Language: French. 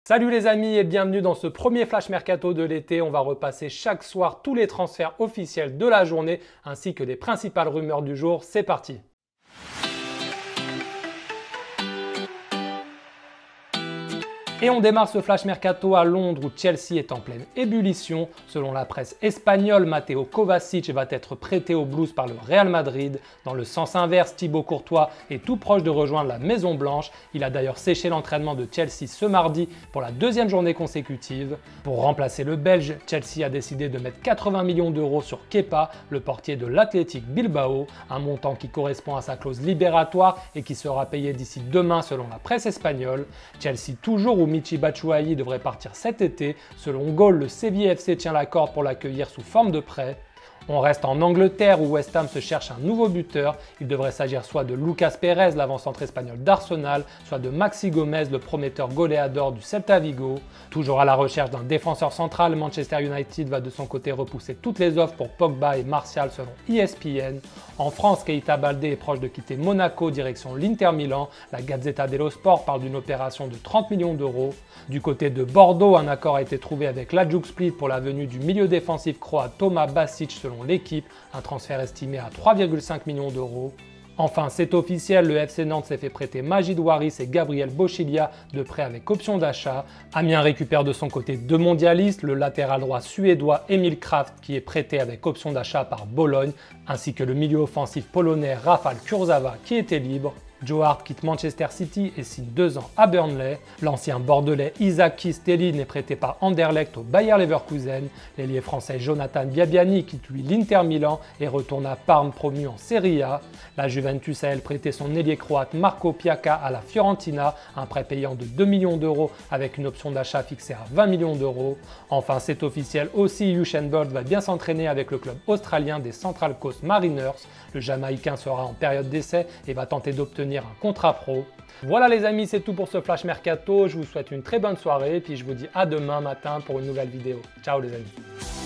Salut les amis et bienvenue dans ce premier Flash Mercato de l'été. On va repasser chaque soir tous les transferts officiels de la journée ainsi que les principales rumeurs du jour. C'est parti! Et on démarre ce Flash Mercato à Londres où Chelsea est en pleine ébullition. Selon la presse espagnole, Mateo Kovacic va être prêté aux Blues par le Real Madrid. Dans le sens inverse, Thibaut Courtois est tout proche de rejoindre la Maison Blanche. Il a d'ailleurs séché l'entraînement de Chelsea ce mardi pour la deuxième journée consécutive. Pour remplacer le Belge, Chelsea a décidé de mettre 80 millions d'euros sur Kepa, le portier de l'Athletic Bilbao, un montant qui correspond à sa clause libératoire et qui sera payé d'ici demain selon la presse espagnole. Chelsea toujours où Michy Batshuayi devrait partir cet été. Selon Goal, le Sevilla FC tient la corde pour l'accueillir sous forme de prêt. On reste en Angleterre où West Ham se cherche un nouveau buteur. Il devrait s'agir soit de Lucas Perez, l'avant-centre espagnol d'Arsenal, soit de Maxi Gomez, le prometteur goléador du Celta Vigo. Toujours à la recherche d'un défenseur central, Manchester United va de son côté repousser toutes les offres pour Pogba et Martial selon ESPN. En France, Keita Baldé est proche de quitter Monaco direction l'Inter Milan. La Gazzetta dello Sport parle d'une opération de 30 millions d'euros. Du côté de Bordeaux, un accord a été trouvé avec l'Hajduk Split pour la venue du milieu défensif croate Toma Basic selon l'équipe, un transfert estimé à 3,5 millions d'euros. Enfin, c'est officiel, le FC Nantes s'est fait prêter Majid Waris et Gabriel Boschilia de prêt avec option d'achat. Amiens récupère de son côté deux mondialistes, le latéral droit suédois Emil Kraft qui est prêté avec option d'achat par Bologne, ainsi que le milieu offensif polonais Rafał Kurzawa qui était libre. Joe Hart quitte Manchester City et signe 2 ans à Burnley. L'ancien bordelais Isaki Stellin est prêté par Anderlecht au Bayer Leverkusen. L'ailier français Jonathan Biabiani quitte lui l'Inter Milan et retourne à Parme promu en Serie A. La Juventus a elle prêté son ailier croate Marco Piaca à la Fiorentina, un prêt payant de 2 millions d'euros avec une option d'achat fixée à 20 millions d'euros. Enfin, c'est officiel aussi, Usain Bolt va bien s'entraîner avec le club australien des Central Coast Mariners. Le Jamaïcain sera en période d'essai et va tenter d'obtenir un contrat pro. Voilà les amis, c'est tout pour ce Flash Mercato. Je vous souhaite une très bonne soirée et puis je vous dis à demain matin pour une nouvelle vidéo. Ciao les amis.